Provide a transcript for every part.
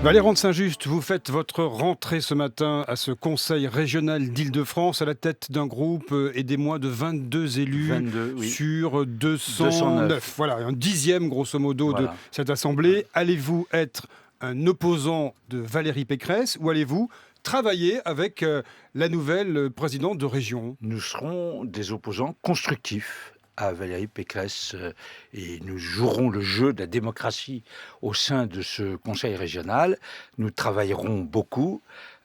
Valérie de Saint-Just, vous faites votre rentrée ce matin à ce conseil régional d'Île-de-France à la tête d'un groupe aidez-moi de 22 élus 22, oui. sur 209. 209. Voilà, un dixième grosso modo de Voilà. cette assemblée. Allez-vous être un opposant de Valérie Pécresse ou allez-vous travailler avec la nouvelle présidente de région? Nous serons des opposants constructifs à Valérie Pécresse et nous jouerons le jeu de la démocratie au sein de ce conseil régional. Nous travaillerons beaucoup,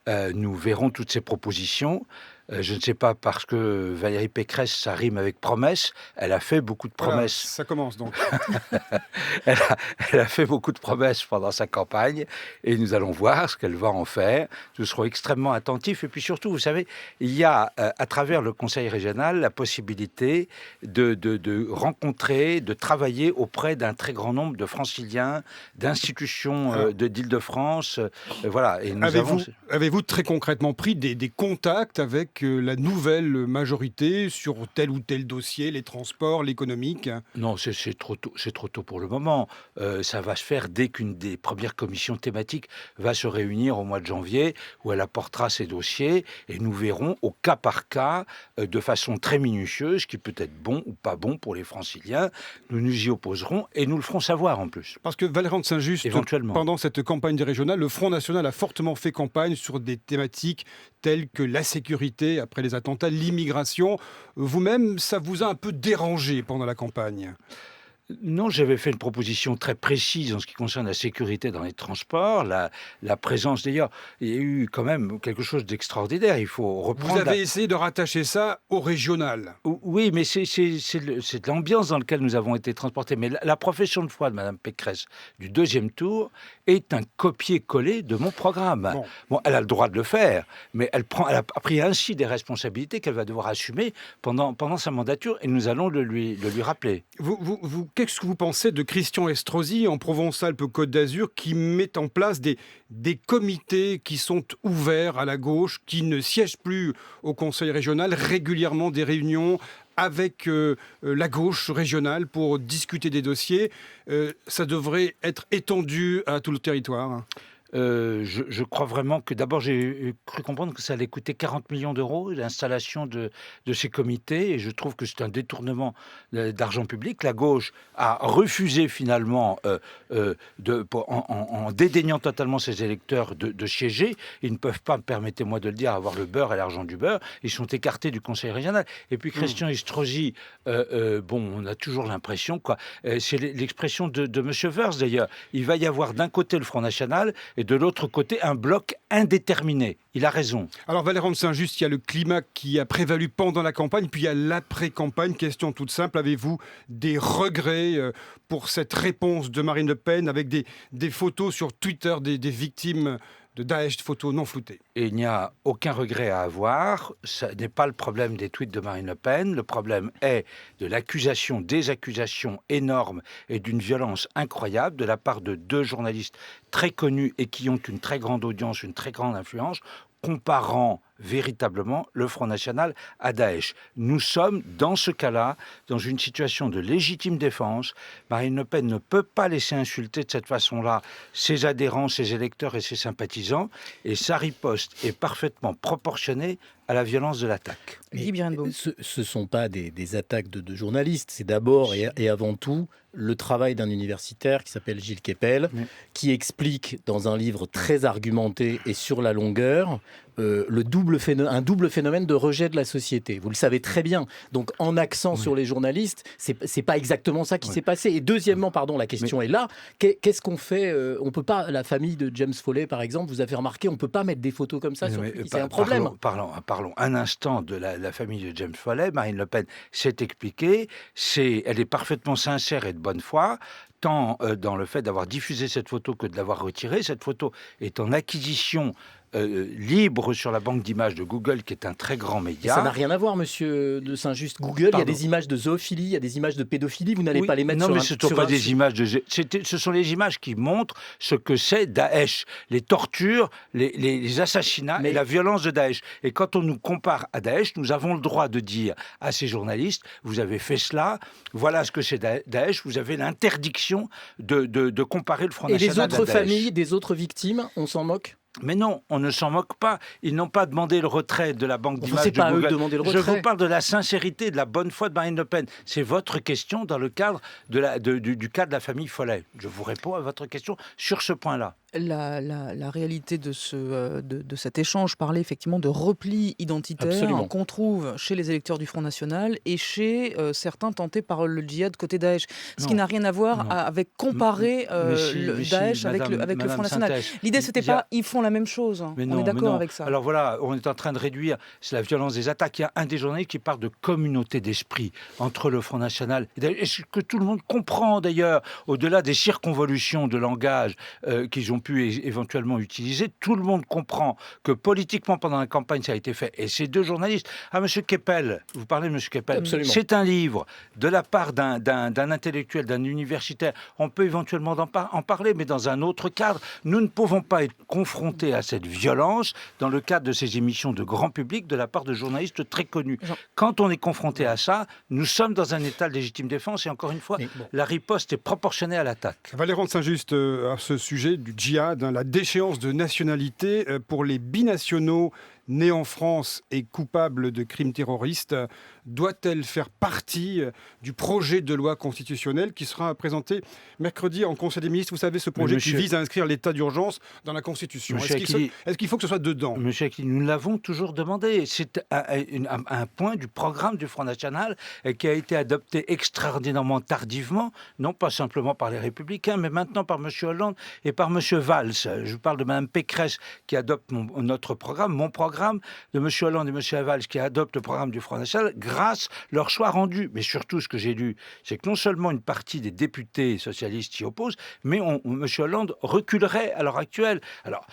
nous verrons toutes ces propositions. Je ne sais pas, parce que Valérie Pécresse, ça rime avec promesse. Elle a fait beaucoup de Voilà, promesses. ça commence donc. Elle a fait beaucoup de promesses pendant sa campagne et nous allons voir ce qu'elle va en faire. Nous serons extrêmement attentifs et puis surtout, vous savez, il y a à travers le Conseil régional la possibilité de rencontrer, de travailler auprès d'un très grand nombre de franciliens, d'institutions d'Île-de-France. Voilà. Et nous Avez-vous très concrètement pris des contacts avec la nouvelle majorité sur tel ou tel dossier, les transports, l'économique? Non, c'est trop tôt pour le moment. Ça va se faire dès qu'une des premières commissions thématiques va se réunir au mois de janvier, où elle apportera ses dossiers, et nous verrons au cas par cas, de façon très minutieuse, ce qui peut être bon ou pas bon pour les franciliens. Nous nous y opposerons et nous le ferons savoir en plus. Parce que Valérie de Saint-Just, Éventuellement. pendant cette campagne des régionales, le Front National a fortement fait campagne sur des thématiques telles que la sécurité après les attentats, l'immigration. Vous-même, ça vous a un peu dérangé pendant la campagne? Non, j'avais fait une proposition très précise en ce qui concerne la sécurité dans les transports, la présence d'ailleurs. Il y a eu quand même quelque chose d'extraordinaire. Il faut reprendre. Vous avez essayé de rattacher ça au régional. Oui, mais c'est de l'ambiance dans laquelle nous avons été transportés. Mais la profession de foi de Mme Pécresse du deuxième tour est un copier-coller de mon programme. Bon, elle a le droit de le faire, mais elle a pris ainsi des responsabilités qu'elle va devoir assumer pendant sa mandature, et nous allons le lui rappeler. Qu'est-ce que vous pensez de Christian Estrosi en Provence-Alpes-Côte d'Azur qui met en place des comités qui sont ouverts à la gauche, qui ne siègent plus au Conseil régional, régulièrement des réunions avec la gauche régionale pour discuter des dossiers? Ça devrait être étendu à tout le territoire. Je crois vraiment que d'abord j'ai cru comprendre que ça allait coûter 40 millions d'euros l'installation de ces comités, et je trouve que c'est un détournement d'argent public. La gauche a refusé finalement, en dédaignant totalement ses électeurs de siéger. Ils ne peuvent pas, permettez-moi de le dire, avoir le beurre et l'argent du beurre. Ils sont écartés du Conseil régional. Et puis Christian Estrosi, on a toujours l'impression, c'est l'expression de M. Wörth d'ailleurs, il va y avoir d'un côté le Front National et de l'autre côté un bloc indéterminé. Il a raison. Alors Valérie de Saint-Just, il y a le climat qui a prévalu pendant la campagne, puis il y a l'après-campagne. Question toute simple, avez-vous des regrets pour cette réponse de Marine Le Pen avec des photos sur Twitter des victimes de Daesh, photos non floutées? Et il n'y a aucun regret à avoir. Ce n'est pas le problème des tweets de Marine Le Pen. Le problème est de des accusations énormes et d'une violence incroyable de la part de deux journalistes très connus et qui ont une très grande audience, une très grande influence, comparant véritablement le Front National à Daesh. Nous sommes, dans ce cas-là, dans une situation de légitime défense. Marine Le Pen ne peut pas laisser insulter de cette façon-là ses adhérents, ses électeurs et ses sympathisants, et sa riposte est parfaitement proportionnée à la violence de l'attaque. Ce ne sont pas des attaques de journalistes, c'est d'abord et avant tout le travail d'un universitaire qui s'appelle Gilles Kepel, qui explique dans un livre très argumenté et sur la longueur un double phénomène de rejet de la société. Vous le savez très bien. Donc, en accent sur les journalistes, c'est pas exactement ça qui s'est passé. Et deuxièmement, la question est là. Qu'est-ce qu'on fait? On peut pas, la famille de James Foley, par exemple, vous avez remarqué, on peut pas mettre des photos comme ça sur Twitter. C'est un problème. Parlons un instant de la famille de James Foley. Marine Le Pen s'est expliquée. Elle est parfaitement sincère et de bonne foi, tant dans le fait d'avoir diffusé cette photo que de l'avoir retirée. Cette photo est en acquisition libre sur la banque d'images de Google, qui est un très grand Et média. ça n'a rien à voir, monsieur de Saint-Just. Google, il y a des images de zoophilie, il y a des images de pédophilie, vous n'allez pas les mettre non, sur mais un... ce ne sont pas des images ce sont les images qui montrent ce que c'est Daesh, les tortures, les assassinats et la violence de Daesh. Et quand on nous compare à Daesh, nous avons le droit de dire à ces journalistes, vous avez fait cela, voilà ce que c'est Daesh, vous avez l'interdiction de comparer le Front Et National les à autres Daesh. familles, des autres victimes, on s'en moque? Mais non, on ne s'en moque pas. Ils n'ont pas demandé le retrait de la banque d'images c'est de pas à eux Google. de demander le Je retrait. vous parle de la sincérité, de la bonne foi de Marine Le Pen. C'est votre question dans le cadre du cas de la famille Follet. Je vous réponds à votre question sur ce point-là. La réalité de cet échange parlait effectivement de repli identitaire Absolument. qu'on trouve chez les électeurs du Front National et chez certains tentés par le djihad côté Daesh. Ce qui n'a rien à voir avec comparer Daesh avec le Front National. Sintès, L'idée, c'était pas ils font la même chose. Mais On non, est d'accord mais non. avec ça. Alors voilà, on est en train de réduire la violence des attaques. Il y a un des journalistes qui parle de communauté d'esprit entre le Front National et ce que tout le monde comprend d'ailleurs, au-delà des circonvolutions de langage qu'ils ont pu éventuellement utiliser, tout le monde comprend que politiquement pendant la campagne ça a été fait. Et ces deux journalistes, monsieur Keppel, vous parlez de monsieur Keppel, Absolument. c'est un livre de la part d'un intellectuel, d'un universitaire. On peut éventuellement en parler, mais dans un autre cadre. Nous ne pouvons pas être confrontés à cette violence dans le cadre de ces émissions de grand public de la part de journalistes très connus. Quand on est confronté à ça, nous sommes dans un état de légitime défense et encore une fois, la riposte est proportionnée à l'attaque. Valérie de Saint-Just, à ce sujet du djihad, la déchéance de nationalité pour les binationaux nés en France et coupables de crimes terroristes, doit-elle faire partie du projet de loi constitutionnelle qui sera présenté mercredi en Conseil des ministres? Vous savez, ce projet qui vise à inscrire l'état d'urgence dans la Constitution. Est-ce qu'il faut que ce soit dedans? Monsieur Aquili, nous l'avons toujours demandé. C'est un point du programme du Front National qui a été adopté extraordinairement tardivement, non pas simplement par les Républicains, mais maintenant par M. Hollande et par M. Valls. Je vous parle de Mme Pécresse qui adopte notre programme, mon programme, de M. Hollande et M. Valls qui adoptent le programme du Front National grâce à leur choix rendu. Mais surtout, ce que j'ai lu, c'est que non seulement une partie des députés socialistes s'y opposent, mais M. Hollande reculerait à l'heure actuelle. Alors,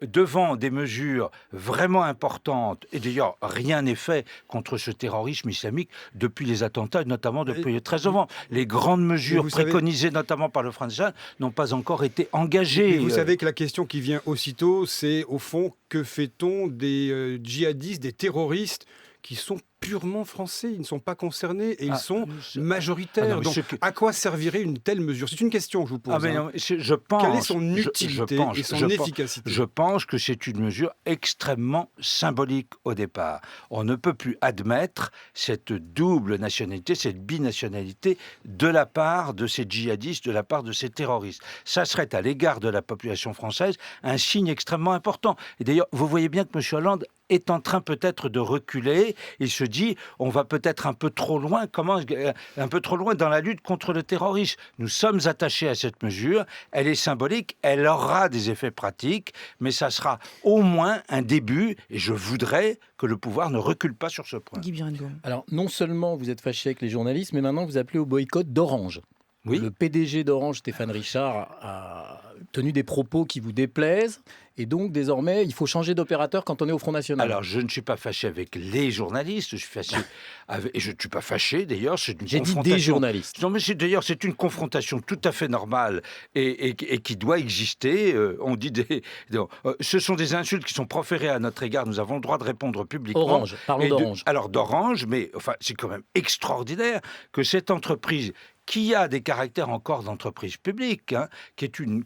devant des mesures vraiment importantes, et d'ailleurs, rien n'est fait contre ce terrorisme islamique depuis les attentats, notamment depuis le 13 novembre. Les grandes mesures préconisées notamment par le Front National n'ont pas encore été engagées. Mais vous savez que la question qui vient aussitôt, c'est au fond, que fait-on des djihadistes, des terroristes qui sont purement français, ils ne sont pas concernés et ils sont majoritaires. Donc, à quoi servirait une telle mesure? C'est une question que je vous pose. Je pense, quelle est son utilité et son efficacité? Je pense que c'est une mesure extrêmement symbolique au départ. On ne peut plus admettre cette double nationalité, cette binationalité de la part de ces djihadistes, de la part de ces terroristes. Ça serait à l'égard de la population française un signe extrêmement important. Et d'ailleurs, vous voyez bien que M. Hollande est en train peut-être de reculer. Il se dit, on va peut-être un peu trop loin dans la lutte contre le terrorisme. Nous sommes attachés à cette mesure. Elle est symbolique, elle aura des effets pratiques, mais ça sera au moins un début. Et je voudrais que le pouvoir ne recule pas sur ce point. Guy Birindoum. Alors, non seulement vous êtes fâché avec les journalistes, mais maintenant vous appelez au boycott d'Orange. Oui. Le PDG d'Orange, Stéphane Richard, a tenu des propos qui vous déplaisent. Et donc, désormais, il faut changer d'opérateur quand on est au Front National. Alors, je ne suis pas fâché avec les journalistes, je suis fâché avec... Et je ne suis pas fâché, d'ailleurs, c'est une J'ai dit confrontation... des journalistes. Non, mais d'ailleurs, c'est une confrontation tout à fait normale et qui doit exister. On dit ce sont des insultes qui sont proférées à notre égard, nous avons le droit de répondre publiquement. Orange, parlons d'Orange. Alors, d'Orange, mais enfin, c'est quand même extraordinaire que cette entreprise qui a des caractères encore d'entreprise publique, qui est une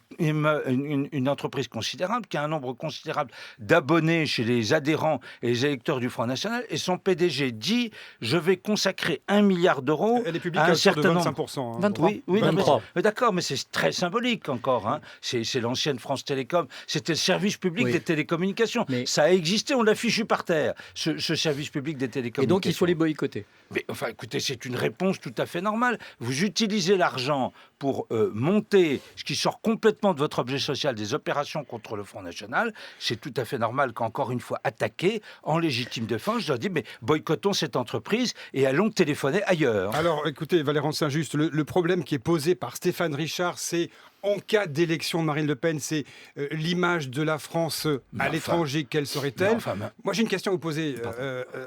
entreprise considérable, qui a un nombre considérable d'abonnés chez les adhérents et les électeurs du Front National, et son PDG dit « je vais consacrer 1 milliard d'euros à un certain nombre... » 25%. 23. Oui, 23. mais d'accord, mais c'est très symbolique encore. C'est l'ancienne France Télécom, c'était le service public des télécommunications. Mais ça a existé, on l'a fichu par terre, ce service public des télécommunications. Et donc il faut les boycotter. Mais enfin, écoutez, c'est une réponse tout à fait normale. Vous utilisez l'argent pour monter ce qui sort complètement de votre objet social, des opérations contre le Front National, c'est tout à fait normal qu'encore une fois attaqué en légitime défense, je leur dis mais boycottons cette entreprise et allons téléphoner ailleurs. Alors écoutez, Valérand Saint-Just, le problème qui est posé par Stéphane Richard, c'est en cas d'élection de Marine Le Pen, c'est l'image de la France à l'étranger, quelle serait-elle? Moi j'ai une question à vous poser,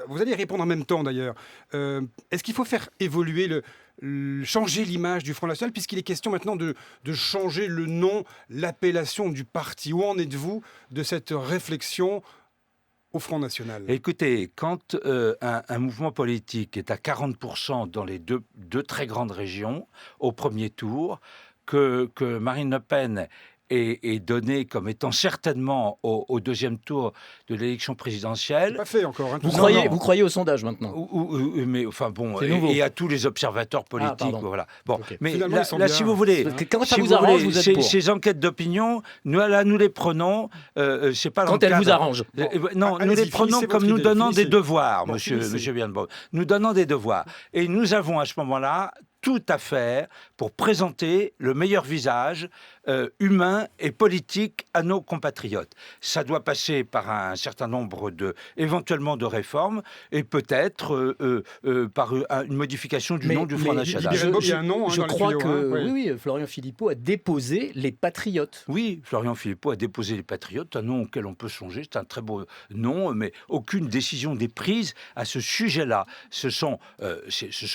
vous allez répondre en même temps d'ailleurs. Est-ce qu'il faut faire évoluer changer l'image du Front National, puisqu'il est question maintenant de changer le nom, l'appellation du parti? Où en êtes-vous de cette réflexion au Front National? Écoutez, quand un mouvement politique est à 40% dans les deux très grandes régions, au premier tour, que Marine Le Pen est donné comme étant certainement au deuxième tour de l'élection présidentielle. C'est pas fait encore. Hein, vous croyez au sondage maintenant? Mais enfin bon, et à tous les observateurs politiques. Voilà. Bon, okay. Mais là si vous voulez, quand ça vous arrange, vous êtes pour. Ces enquêtes d'opinion, nous les prenons. C'est pas quand elles vous arrangent. Non, nous les prenons comme nous donnant des devoirs, monsieur Birnbaum. Nous donnons des devoirs, et nous avons à ce moment-là tout à faire pour présenter le meilleur visage humain et politique à nos compatriotes. Ça doit passer par un certain nombre éventuellement de réformes et peut-être par une modification du nom du Front National. Je crois que oui, Florian Philippot a déposé les Patriotes. Oui, Florian Philippot a déposé les Patriotes, un nom auquel on peut songer, c'est un très beau nom, mais aucune décision n'est prise à ce sujet-là. Ce sont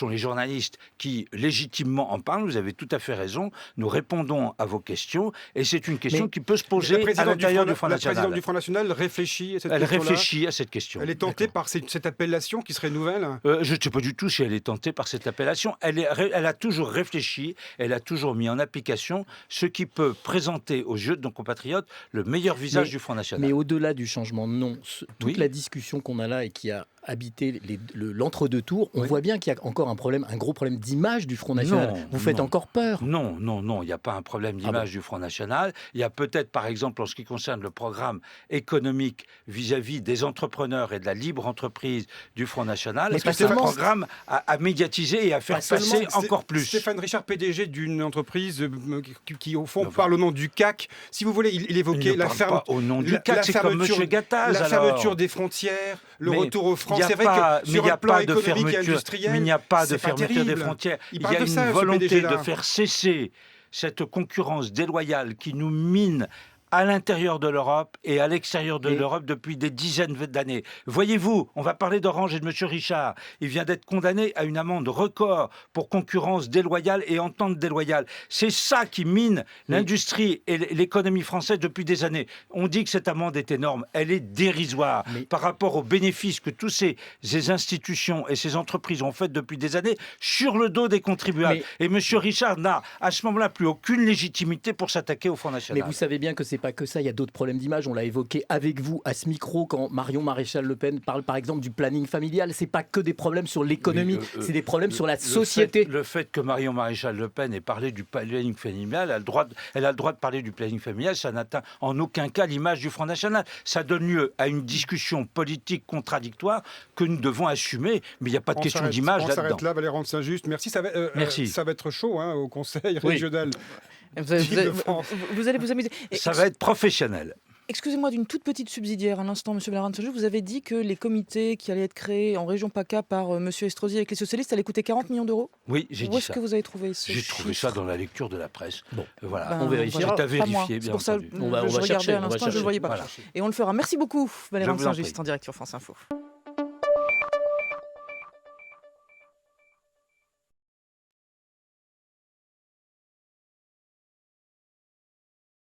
les journalistes qui légitimement en parlent, vous avez tout à fait raison, nous répondons à vos questions, et c'est une question qui peut se poser à l'intérieur du Front National. La présidente du Front National réfléchit à cette question-là. Elle réfléchit à cette question. Elle est tentée par cette appellation qui serait nouvelle? Je ne sais pas du tout si elle est tentée par cette appellation. Elle a toujours réfléchi, elle a toujours mis en application ce qui peut présenter aux yeux de nos compatriotes le meilleur visage du Front National. Mais au-delà du changement de nom, toute la discussion qu'on a là et qui a habité l'entre-deux tours, on voit bien qu'il y a encore un gros problème d'image du Front National. Vous faites encore peur? Non, il n'y a pas un problème d'image du Front National. Il y a peut-être, par exemple, en ce qui concerne le programme économique vis-à-vis des entrepreneurs et de la libre entreprise du Front National, c'est un programme à médiatiser et à faire passer encore plus. Stéphane Richard, PDG d'une entreprise qui au fond, parle au nom du CAC. Si vous voulez, il évoquait la fermeture des frontières, le retour aux Français. C'est vrai que sur le plan économique et industriel, mais il n'y a pas de fermeture des frontières. Il y a une volonté de faire cesser cette concurrence déloyale qui nous mine à l'intérieur de l'Europe et à l'extérieur de l'Europe depuis des dizaines d'années. Voyez-vous, on va parler d'Orange et de M. Richard. Il vient d'être condamné à une amende record pour concurrence déloyale et entente déloyale. C'est ça qui mine l'industrie et l'économie française depuis des années. On dit que cette amende est énorme. Elle est dérisoire par rapport aux bénéfices que tous ces institutions et ces entreprises ont fait depuis des années sur le dos des contribuables. Et M. Richard n'a à ce moment-là plus aucune légitimité pour s'attaquer au Front National. Mais vous savez bien que c'est pas que ça, il y a d'autres problèmes d'image. On l'a évoqué avec vous à ce micro quand Marion Maréchal Le Pen parle par exemple du planning familial. C'est pas que des problèmes sur l'économie, c'est des problèmes sur la société. Le fait que Marion Maréchal Le Pen ait parlé du planning familial, elle a le droit de parler du planning familial, ça n'atteint en aucun cas l'image du Front National. Ça donne lieu à une discussion politique contradictoire que nous devons assumer, mais il n'y a pas de question d'image là-dedans. On s'arrête là, Valérand Saint-Just. Merci. Ça va être chaud au Conseil régional. Vous allez vous amuser. Ça va être professionnel. Excusez-moi d'une toute petite subsidiaire à l'instant, M. Valérand Saint-Just. Vous avez dit que les comités qui allaient être créés en région PACA par M. Estrosi avec les socialistes allaient coûter 40 millions d'euros. Oui, j'ai dit ça. Où est-ce que vous avez trouvé ce J'ai trouvé ça dans la lecture de la presse. Bon, voilà. On vérifiera. C'est à vérifier, bien entendu. On va chercher. À l'instant, je ne le voyais pas. Voilà. Et on le fera. Merci beaucoup, Valérand Saint-Just, en direct sur France Info.